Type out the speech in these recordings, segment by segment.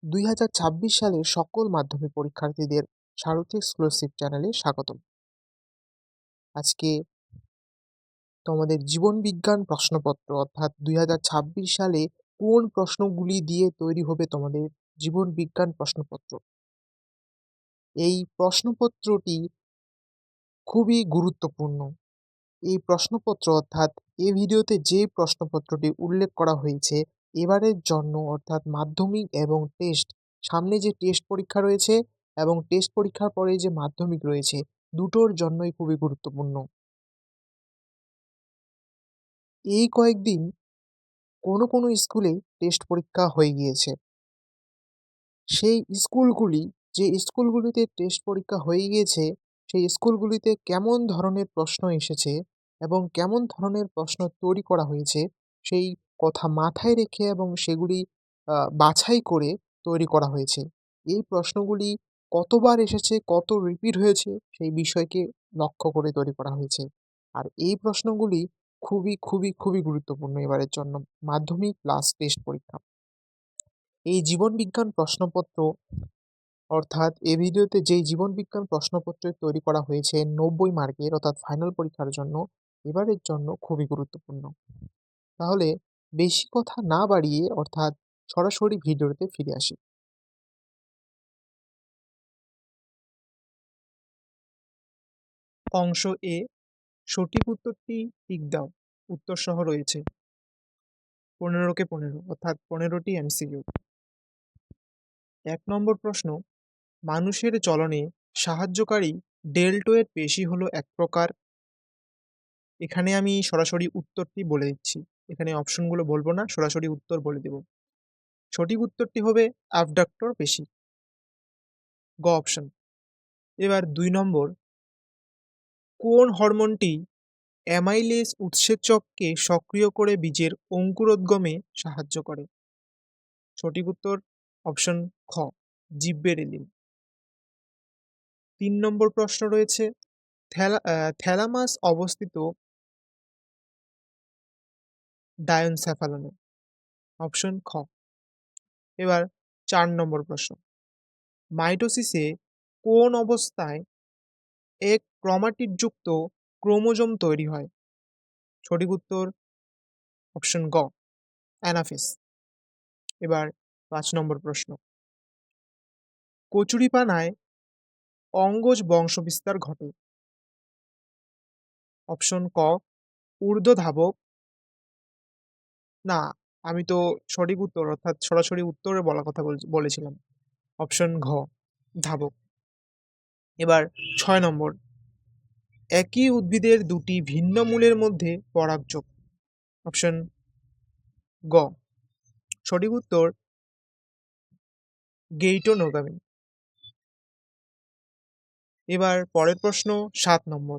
2026 সালের সকল মাধ্যমিক পরীক্ষার্থীদের সারথি এক্সক্লুসিভ চ্যানেলে স্বাগতম। আজকে তোমাদের জীবন বিজ্ঞান প্রশ্নপত্র অর্থাৎ 2026 সালে কোন প্রশ্নগুলি দিয়ে তৈরি হবে তোমাদের জীবন বিজ্ঞান প্রশ্নপত্র, এই প্রশ্নপত্রটি খুবই গুরুত্বপূর্ণ। এই প্রশ্নপত্র অর্থাৎ এই ভিডিওতে যে প্রশ্নপত্রটি উল্লেখ করা হয়েছে এবারের জন্য অর্থাৎ মাধ্যমিক এবং টেস্ট, সামনে যে টেস্ট পরীক্ষা রয়েছে এবং টেস্ট পরীক্ষার পরে যে মাধ্যমিক রয়েছে, দুটোর জন্যই খুবই গুরুত্বপূর্ণ। এই কয়েকদিন কোনো কোনো স্কুলে টেস্ট পরীক্ষা হয়ে গিয়েছে। সেই স্কুলগুলি, যে স্কুলগুলিতে টেস্ট পরীক্ষা হয়ে গিয়েছে, সেই স্কুলগুলিতে কেমন ধরনের প্রশ্ন এসেছে এবং কেমন ধরনের প্রশ্ন তৈরি করা হয়েছে সেই কথা মাথায় রেখে এবং সেগুলি বাছাই করে তৈরি করা হয়েছে। এই প্রশ্নগুলি কতবার এসেছে, কত রিপিট হয়েছে সেই বিষয়কে লক্ষ্য করে তৈরি করা হয়েছে। আর এই প্রশ্নগুলি খুবই খুবই খুবই গুরুত্বপূর্ণ এবারের জন্য মাধ্যমিক প্লাস টেস্ট পরীক্ষা। এই জীবন বিজ্ঞান প্রশ্নপত্র অর্থাৎ এই ভিডিওতে যেই জীবন বিজ্ঞান প্রশ্নপত্র তৈরি করা হয়েছে 90 মার্কের অর্থাৎ ফাইনাল পরীক্ষার জন্য, এবারের জন্য খুবই গুরুত্বপূর্ণ। তাহলে বেশি কথা না বাড়িয়ে অর্থাৎ সরাসরি ভিডিওতে ফিরে আসি। অংশ এ, সঠিক উত্তরটি টিক দাও। উত্তর সহ রয়েছে 15কে 15 অর্থাৎ 15টি এমসিকিউ। 1 নম্বর প্রশ্ন, মানুষের চলনে সাহায্যকারী ডেল্টয়েড পেশি হলো এক প্রকার। এখানে আমি সরাসরি উত্তরটি বলে দিচ্ছি, এখানে অপশনগুলো বলবো না, সরাসরি উত্তর বলে দেব। সঠিক উত্তরটি হবে অ্যাবডাক্টর পেশি, গ অপশন। এবার 2 নম্বর, কোন হরমোনটি অ্যামাইলেজ উৎসেচককে সক্রিয় করে বীজের অঙ্কুরোদ্গমে সাহায্য করে? সঠিক উত্তর অপশন খ, জিব্বেরেলিন। 3 নম্বর প্রশ্ন রয়েছে, থ্যালামাস অবস্থিত ডায়নসেফালনে? অপশন খ। এবার 4 নম্বর প্রশ্ন, মাইটোসিসে কোন অবস্থায় এক ক্রোমাটিডযুক্ত ক্রোমোজোম তৈরি হয়? সঠিক উত্তর অপশন গ, অ্যানাফেজ। এবার 5 নম্বর প্রশ্ন, কচুরিপানায় অঙ্গজ বংশবিস্তার ঘটে? অপশন ক, ঊর্ধ্বধাবক। না, আমি তো সঠিক উত্তর অর্থাৎ সরাসরি উত্তরে বলার কথা বলেছিলাম। অপশন ঘ, ধাবক। এবার 6 নম্বর, একই উদ্ভিদের দুটি ভিন্ন মূলের মধ্যে পরাগযোগ? অপশন গ, সঠিক উত্তর গেইটোনোগামি। এবার পরের প্রশ্ন 7 নম্বর,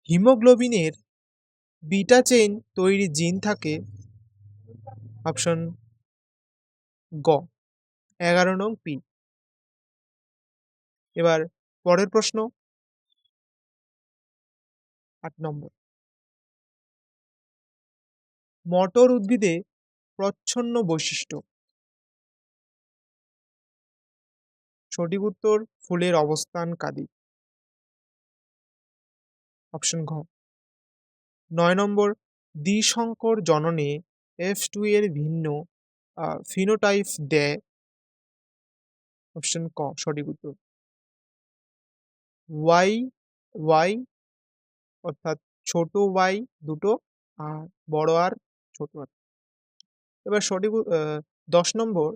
হিমোগ্লোবিনের বিটা চেইন তৈরি জিন থাকে? অপশন গ, 11 নং পি। এবার পরের প্রশ্ন 8 নম্বর, মটর উদ্ভিদে প্রচ্ছন্ন বৈশিষ্ট্য? সঠিক উত্তর ফুলের অবস্থান কাদি। অপশন ঘ। 9 নম্বর, দ্বিসংকর জননে F2 এর ভিন্ন ফিনোটাইপ দেয়? অপশন ক, সঠিক উত্তর ওয়াই ওয়াই অর্থাৎ ছোট ওয়াই দুটো আর বড় আর ছোট আর। এবার 10 নম্বর,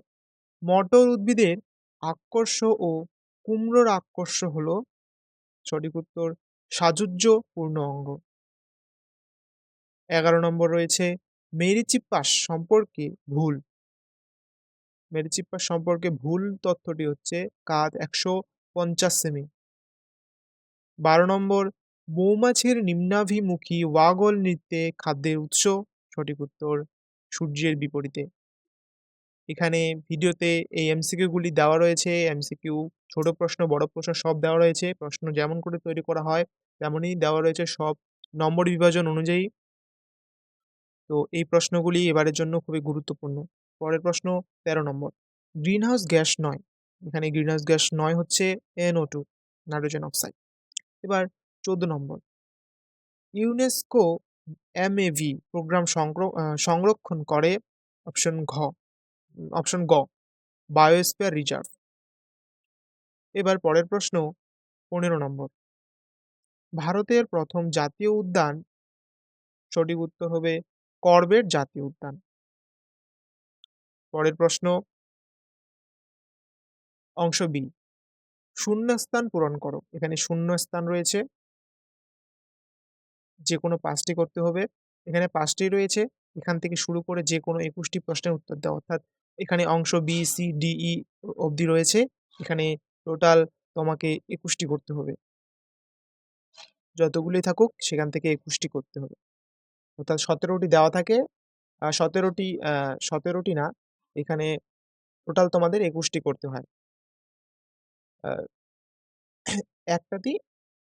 মটর উদ্ভিদের আকর্ষ ও কুমড়োর আকর্ষ হলো? সঠিক উত্তর সাজুজ্যপূর্ণ অঙ্গ। 11 নম্বর রয়েছে, মেরিচিপ্পাস সম্পর্কে ভুল। মেরিচিপ্পাস সম্পর্কে ভুল তথ্যটি হচ্ছে কাঁধ 150 সেমি। 12 নম্বর, মৌমাছির নিম্নাভিমুখী ওয়াগল নৃত্যে খাদ্যের উৎস? সঠিক উত্তর সূর্যের বিপরীতে। এখানে ভিডিওতে এই এমসিকিউ গুলি দেওয়া রয়েছে, এমসিকিউ ছোট প্রশ্ন বড় প্রশ্ন সব দেওয়া রয়েছে, প্রশ্ন যেমন করে তৈরি করা হয় তেমনই দেওয়া রয়েছে সব নম্বর বিভাজন অনুযায়ী। তো এই প্রশ্নগুলি এবারের জন্য খুবই গুরুত্বপূর্ণ। পরের প্রশ্ন 13 নম্বর, গ্রিনহাউস গ্যাস নয়, এখানে গ্রিনহাউস গ্যাস নয় হচ্ছে NO2, নাইট্রোজেন অক্সাইড। এবার ১৪ নম্বর, ইউনেস্কো MAV প্রোগ্রাম সংরক্ষণ করে অপশন অপশন গ বায়োস্ফিয়ার রিজার্ভ। এবার পরের প্রশ্ন ১৫ নম্বর, ভারতের প্রথম জাতীয় উদ্যান, সঠিক উত্তর হবে করবেট জাতীয় উদ্যান। পরের প্রশ্ন অংশ বি, শূন্যস্থান পূরণ করো। এখানে শূন্যস্থান রয়েছে, যে কোনো ৫টি করতে হবে। এখানে ৫টি রয়েছে, এখান থেকে শুরু করে যে কোনো ২১টি প্রশ্নের উত্তর দাও। অর্থাৎ এখানে অংশ বি, সি, ডি, ই অবধি রয়েছে। এখানে টোটাল তোমাকে ২১টি করতে হবে। যতগুলোই থাকুক সেখান থেকে ২১টি করতে হবে। অর্থাৎ ১৭টি দেওয়া থাকে, ১৭টি না, এখানে টোটাল তোমাদের ২১টি করতে হয়। আ একটাতেই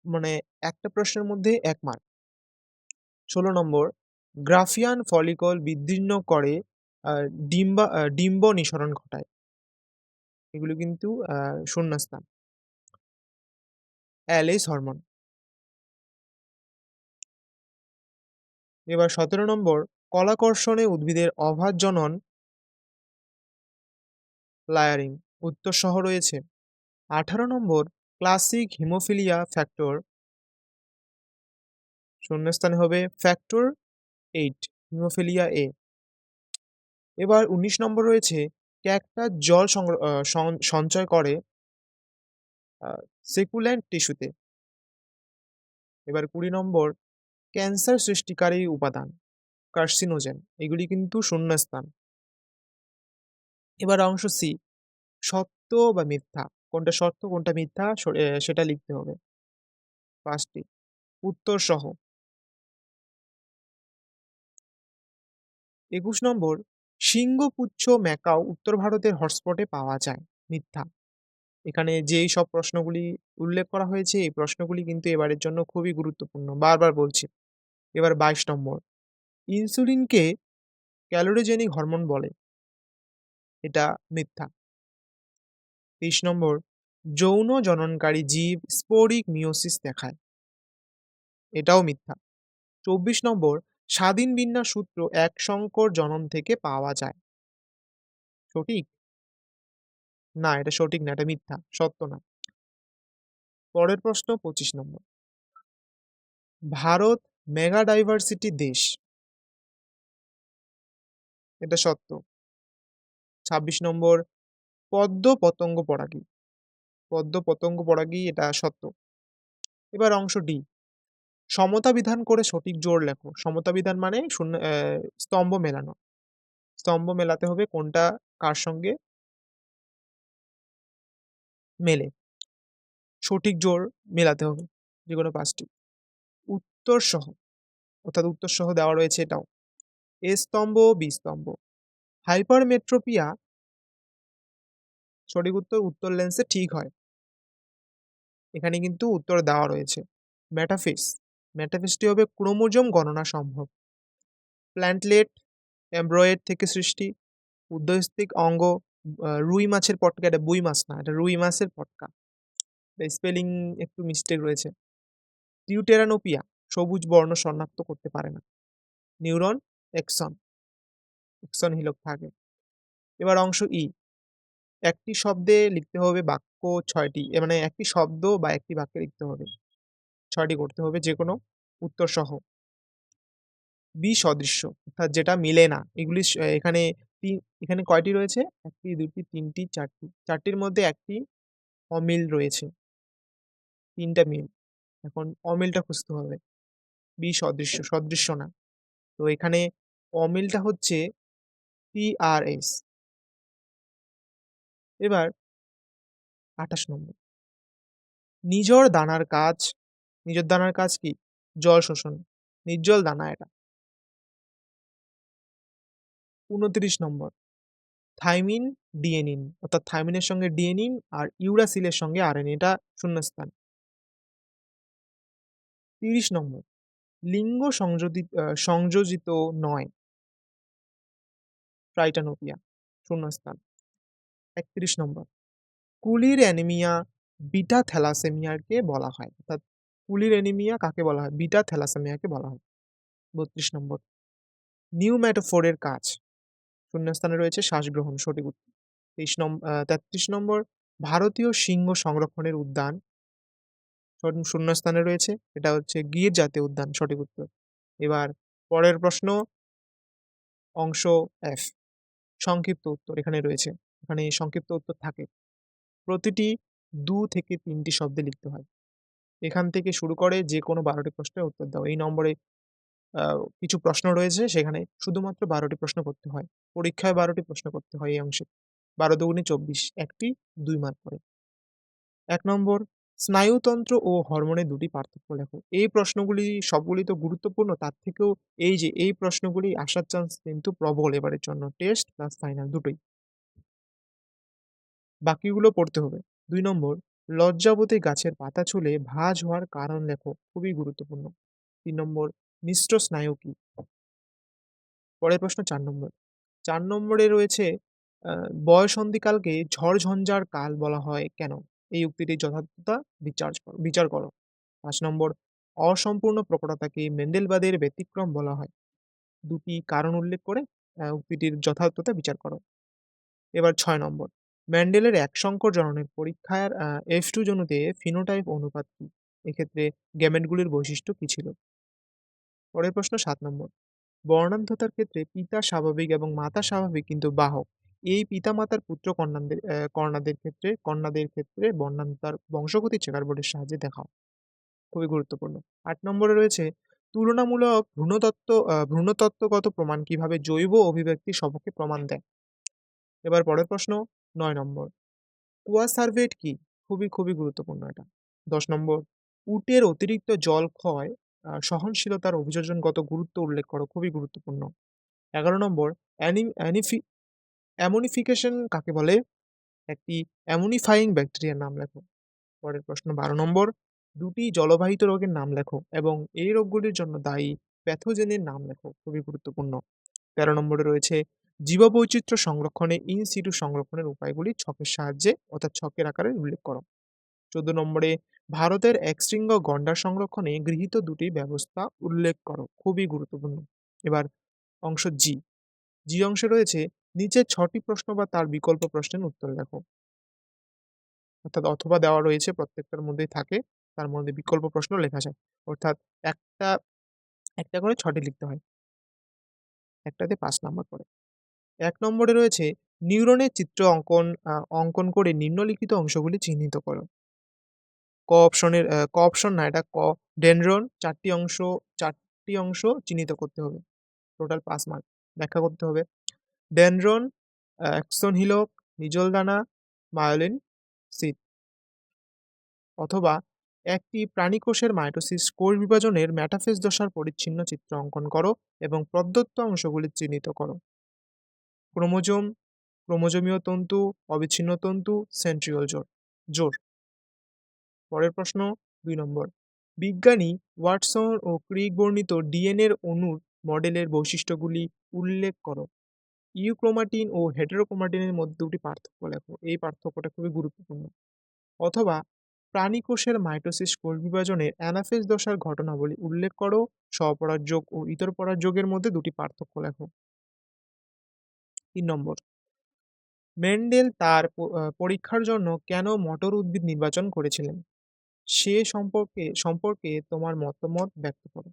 মানে একটা প্রশ্নের মধ্যে ১ মার্ক। ১৬ নম্বর, গ্রাফিয়ান ফলিকল বিদীর্ণ করে আ ডিম্ব নিঃসরণ ঘটায়। এগুলো কিন্তু শূন্যস্থান। Else hormone. এবার ১৭ নম্বর, কলাকর্ষণে উদ্ভিদের অবাধ জনন লায়ারিং উত্তরসহ রয়েছে। ১৮ নম্বর, ক্লাসিক হিমোফিলিয়া ফ্যাক্টর, শূন্যস্থানে হবে ফ্যাক্টর ৮ হিমোফিলিয়া এ। এবার ১৯ নম্বর রয়েছে, ক্যাকটাস জল সঞ্চয় করে সেকুল্যান্ট টিস্যুতে। এবার ২০ নম্বর, ক্যান্সার সৃষ্টিকারী উপাদান কার্সিনোজেন, এগুলি কিন্তু শূন্যস্থান। এবার অংশ সি, সত্য বা মিথ্যা, কোনটা সত্য কোনটা মিথ্যা সেটা লিখতে হবে ৫টি উত্তর সহ। ২১ নম্বর, সিংহপুচ্ছ ম্যাকাও উত্তর ভারতের হটস্পটে পাওয়া যায়, মিথ্যা। এখানে যেই সব প্রশ্নগুলি উল্লেখ করা হয়েছে এই প্রশ্নগুলি কিন্তু এবারের জন্য খুবই গুরুত্বপূর্ণ, বারবার বলছি। এবার ২২ নম্বর, ইনসুলিনকে ক্যালোরিজেনিক হরমোন বলে, এটা মিথ্যা। ২৩ নম্বর, যৌন জননকারী জীব স্পোরিক মিওসিস দেখায়, এটাও মিথ্যা। ২৪ নম্বর, স্বাধীন বিন্যাস সূত্র এক সংকর জনন থেকে পাওয়া যায়, সঠিক? না, এটা সঠিক না, এটা মিথ্যা, সত্য না। পরের প্রশ্ন ২৫ নম্বর, ভারত মেগা ডাইভার্সিটি দেশ, এটা সত্য। ২৬ নম্বর, পদ্ম পতঙ্গ পরাগী, এটা সত্য। এবার অংশ ডি, সমতা বিধান করে সঠিক জোড় লেখো। সমতা বিধান মানে শূন্য স্তম্ভ মেলানো, স্তম্ভ মেলাতে হবে কোনটা কার সঙ্গে মেলে, সঠিক জোড় মেলাতে হবে যেকোনো ৫টি উত্তর সহ, অর্থাৎ উত্তর সহ দেওয়া রয়েছে এটাও। এ স্তম্ভ, বি স্তম্ভ। হাইপারমেট্রোপিয়া, সঠিক উত্তর উত্তর লেন্সে ঠিক হয়, এখানে কিন্তু উত্তর দেওয়া রয়েছে। মেটাফিস, মেটাফিসটি হবে ক্রোমোজোম গণনা সম্ভব। প্ল্যান্টলেট, এমব্রয়েড থেকে সৃষ্টি, উর্ধ্বস্থিক অঙ্গ, রুই মাছের পটকা, এটা বুই মাছ না, এটা রুই মাছের পটকা, স্পেলিং একটু মিস্টেক রয়েছে। টিউটেরানোপিয়া, সবুজ বর্ণ শনাক্ত করতে পারে না। নিউরন, এক্সন, এক্সন হিলক থাকে। এবার অংশ ই, একটি শব্দে লিখতে হবে বাক্য ৬টি, মানে একটি শব্দ বা একটি বাক্যে লিখতে হবে ৬টি করতে হবে যে কোনো উত্তর সহ। বি সদৃশ্য, অর্থাৎ যেটা মিলে না, এগুলি এখানে এখানে কয়টি রয়েছে? ১টি, ২টি, ৩টি, ৪টি। ৪টির মধ্যে ১টি অমিল রয়েছে, ৩টা মিল। এখন অমিলটা খুঁজতে হবে। বি সদৃশ্য, সদৃশ্য না। তো এখানে অমিলটা হচ্ছে TRS। এবার ২৮ নম্বর, নিঝর দানার কাজ, নিঝর দানার কাজ কি? জল শোষণ, নির্জল দানা এটা। ২৯ নম্বর, থাইমিন, ডিএনিন, অর্থাৎ থাইমিনের সঙ্গে ডিএনিন আর ইউরাসিলের সঙ্গে আরএনএ, এটা শূন্যস্থান। ৩০ নম্বর, লিঙ্গ সংযোজিত নয়, ট্রাইটানোপিয়া, শূন্যস্থান। 31 নম্বর, কুলির অ্যানিমিয়া বিটা থ্যালাসেমিয়াকে বলা হয়, অর্থাৎ কুলির অ্যানিমিয়া কাকে বলা হয়? বিটা থ্যালাসেমিয়াকে বলা হয়। 32 নম্বর, নিউম্যাটোফোরের কাজ, শূন্যস্থানে রয়েছে শ্বাসগ্রহণ, সঠিক উত্তর। 33 নম্বর, ভারতীয় সিংহ সংরক্ষণের উদ্যান শূন্যস্থানে রয়েছে, এটা হচ্ছে গির জাতীয় উদ্যান, সঠিক উত্তর। এবার পরের প্রশ্ন, অংশ এফ, সংক্ষিপ্ত উত্তর এখানে রয়েছে, এখানে সংক্ষিপ্ত উত্তর থাকে। প্রতিটি 2 থেকে 3টি শব্দে লিখতে হয়। এখান থেকে শুরু করে যে কোনো 12টি প্রশ্নের উত্তর দাও। এই নম্বরে আ কিছু প্রশ্ন রয়েছে, সেখানে শুধুমাত্র 12টি প্রশ্ন করতে হয়। পরীক্ষায় 12টি প্রশ্ন করতে হয় এই অংশে। 12 দুগুণে 24, একটি 2 মার্ক করে। ১ নম্বর, স্নায়ুতন্ত্র ও হরমোনের দুটি পার্থক্য লেখো। এই প্রশ্নগুলি সবগুলি তো গুরুত্বপূর্ণ, তার থেকেও এই প্রশ্নগুলি আসার চান্স কিন্তু প্রবল এবারের জন্য। টেস্ট প্লাস ফাইনাল দুটোই। বাকিগুলো পড়তে হবে। ২ নম্বর, লজ্জাবতী গাছের পাতা ছুলে ভাঁজ হওয়ার কারণ লেখো। খুবই গুরুত্বপূর্ণ। ৩ নম্বর, মিশ্র স্নায়ু কি? পরের প্রশ্ন ৪ নম্বর। ৪ নম্বরে রয়েছে আ বয়ঃসন্ধিকালকে ঝড়-ঝঞ্ঝার কাল বলা হয় কেন? এই উক্তিটির যথার্থতা বিচার করো। ৫ নম্বর, অসম্পূর্ণ প্রকটতাকে মেন্ডেলবাদের ব্যতিক্রম বলা হয়। ২ টি কারণ উল্লেখ করে উক্তিটির যথার্থতা বিচার করো। এবার ৬ নম্বর, মেন্ডেলের একসংকর জননের পরীক্ষার F2 জনুতে ফিনোটাইপ অনুপাত কি? এক্ষেত্রে গ্যামেটগুলির বৈশিষ্ট্য কি ছিল? পরের প্রশ্ন ৭ নম্বর, বর্ণান্ধতার ক্ষেত্রে পিতা স্বাভাবিক এবং মাতা স্বাভাবিক কিন্তু বাহক। এই পিতা-মাতার পুত্র কন্যাদের ক্ষেত্রে বর্ণান্ধতার বংশগতি চেকার বোর্ডের সাহায্যে দেখাও। খুবই গুরুত্বপূর্ণ। ৮ নম্বরে রয়েছে তুলনামূলক ভ্রূণতত্ত্বগত প্রমাণ কিভাবে জৈব অভিব্যক্তির সপক্ষে প্রমাণ দেয়। এবার পরের প্রশ্ন ৯ নম্বর, কোয়াসারভেট কি? খুবই গুরুত্বপূর্ণ এটা। ১০ নম্বর, উটের অতিরিক্ত জল ক্ষয় সহনশীলতার অভিযোজনগত গুরুত্ব উল্লেখ করো। খুবই গুরুত্বপূর্ণ। ১১ নম্বর, অ্যানি অ্যানিফি অ্যামোনিফিকেশন কাকে বলে? একটি অ্যামোনিফাইং ব্যাকটেরিয়ার নাম লেখো। পরের প্রশ্ন ১২ নম্বর, ২টি জলবাহিত রোগের নাম লেখো এবং এই রোগগুলির জন্য দায়ী প্যাথোজেনের নাম লেখো। খুবই গুরুত্বপূর্ণ। ১৩ নম্বরে রয়েছে জীববৈচিত্র্য সংরক্ষণে ইন সিটু সংরক্ষণের উপায়গুলি ছকের সাহায্যে অর্থাৎ ছকের আকারে উল্লেখ করো। ১৪ নম্বরে, ভারতের একশৃঙ্গ গণ্ডার সংরক্ষণে গৃহীত ২টি ব্যবস্থা উল্লেখ করো। খুবই গুরুত্বপূর্ণ। এবার অংশ জি। জি অংশে রয়েছে নিচের ৬টি প্রশ্ন বা তার বিকল্প প্রশ্নের উত্তর লেখো। অর্থাৎ অথবা দেওয়া রয়েছে, প্রত্যেকটার মধ্যেই থাকে। তার মধ্যে বিকল্প প্রশ্ন লেখা যায়। অর্থাৎ একটা, একটা করে ৬টি লিখতে হয়। একটাতে ৫ নাম্বার করে। ১ নম্বরে রয়েছে নিউরনের চিত্র অঙ্কন করে নিম্নলিখিত অংশগুলি চিহ্নিত করো। ক অপশন না, এটা ক। ডেনড্রন ৪টি অংশ চিহ্নিত করতে হবে। Total ৫ mark. ব্যাখ্যা করতে হবে। ডেনড্রন, অ্যাক্সন হিলক, নিজলদানা, মায়োলিন সিদ। অথবা একটি প্রাণীকোষের মাইটোসিস কোষ বিভাজনের মেটাফেজ দশার পরিচ্ছিন্ন চিত্র অঙ্কন করো এবং প্রদত্ত অংশগুলি চিহ্নিত করো। ক্রোমোজোম, ক্রোমোজোমীয় তন্তু, অবিচ্ছিন্ন তন্তু, সেন্ট্রিওল জোড়। পরের প্রশ্ন ২ নম্বর, বিজ্ঞানী ওয়াটসন ও ক্রিক বর্ণিত ডিএনএর অণুর মডেলের বৈশিষ্ট্যগুলি উল্লেখ করো। ইউক্রোমাটিন ও হেটেরোক্রোমাটিনের মধ্যে ২টি পার্থক্য লেখো। এই পার্থক্যটা খুবই গুরুত্বপূর্ণ। অথবা প্রাণী কোষের মাইটোসিস কোষ বিভাজনের অ্যানাফেজ দশার ঘটনাবলী উল্লেখ করো। স্বপরাগযোগ ও ইতর পরাগযোগের মধ্যে ২টি পার্থক্য লেখো। ৩ নম্বর, মেন্ডেল তার পরীক্ষার জন্য কেন মটর উদ্ভিদ নির্বাচন করেছিলেন? সে সম্পর্কে তোমার মতামত ব্যক্ত করো।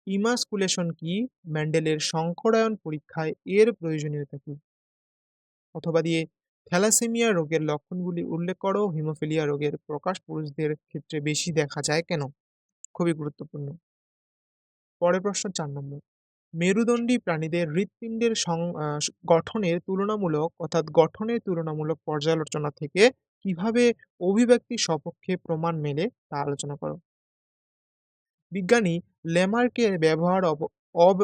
ইমাসকুলেশন কি? মেন্ডেলের সংকরায়ন পরীক্ষায় এর প্রয়োজনীয়তা কি? অথবা দিয়ে থ্যালাসেমিয়া রোগের লক্ষণগুলি উল্লেখ করো। হিমোফিলিয়া রোগের প্রকাশ পুরুষদের ক্ষেত্রে বেশি দেখা যায় কেন? খুবই গুরুত্বপূর্ণ। পরের প্রশ্ন ৪ নম্বর, মেরুদণ্ডী প্রাণীদের হৃৎপিণ্ডের গঠনের তুলনামূলক পর্যালোচনা থেকে কিভাবে অভিব্যক্তির সপক্ষে প্রমাণ মেলে তা আলোচনা করো। বিজ্ঞানী লেমার্কের অব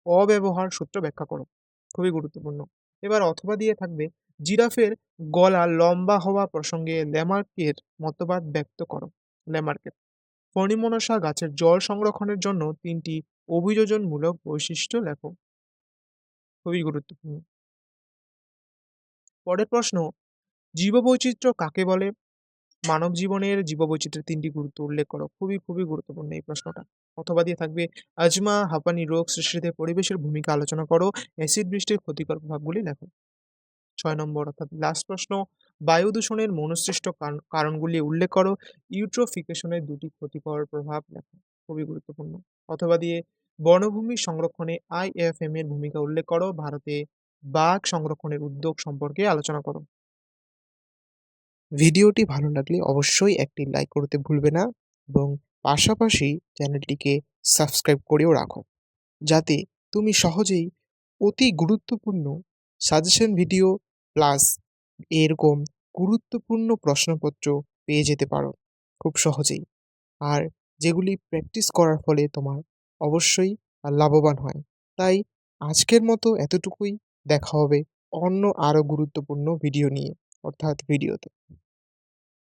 অব্যবহার সূত্র ব্যাখ্যা করো। খুবই গুরুত্বপূর্ণ। এবার অথবা দিয়ে থাকবে জিরাফের গলা লম্বা হওয়া প্রসঙ্গে লেমার্কের মতবাদ ব্যক্ত করো। লেমার্কের ফণিমনসা গাছের জল সংরক্ষণের জন্য ৩টি অভিযোজনমূলক বৈশিষ্ট্য লেখো। খুবই গুরুত্বপূর্ণ। পরের প্রশ্ন, জীববৈচিত্র্য কাকে বলে? মানব জীবনের জীববৈচিত্র্যের ৩ টি গুরুত্ব উল্লেখ করো। খুবই গুরুত্বপূর্ণ এই প্রশ্নটা। অথবা দিয়ে থাকবে আজমা, হাঁপানি রোগ সৃষ্টিতে পরিবেশের ভূমিকা আলোচনা করো। অ্যাসিড বৃষ্টির ক্ষতিকর প্রভাবগুলি লেখো। ৬ নম্বর অর্থাৎ লাস্ট প্রশ্ন, বায়ু দূষণের মনুসৃষ্ট কারণগুলি উল্লেখ করো। ইউট্রোফিকেশনের ২ টি ক্ষতিকর প্রভাব লেখো। খুবই গুরুত্বপূর্ণ। অথবা দিয়ে বনভূমি সংরক্ষণে IFM এর ভূমিকা উল্লেখ করো। ভারতে বাঘ সংরক্ষণের উদ্যোগ সম্পর্কে আলোচনা করো। ভিডিওটি ভালো লাগলে অবশ্যই একটি লাইক করতে ভুলবে না এবং পাশাপাশি চ্যানেলটিকে সাবস্ক্রাইব করেও রাখো, যাতে তুমি সহজেই অতি গুরুত্বপূর্ণ সাজেশন ভিডিও প্লাস এরকম গুরুত্বপূর্ণ প্রশ্নপত্র পেয়ে যেতে পারো খুব সহজেই। আর যেগুলি প্র্যাকটিস করার ফলে তোমার অবশ্যই লাভবান হয়। তাই আজকের মতো এতটুকুই। দেখা হবে অন্য আরও গুরুত্বপূর্ণ ভিডিও নিয়ে, অর্থাৎ ভিডিওতে।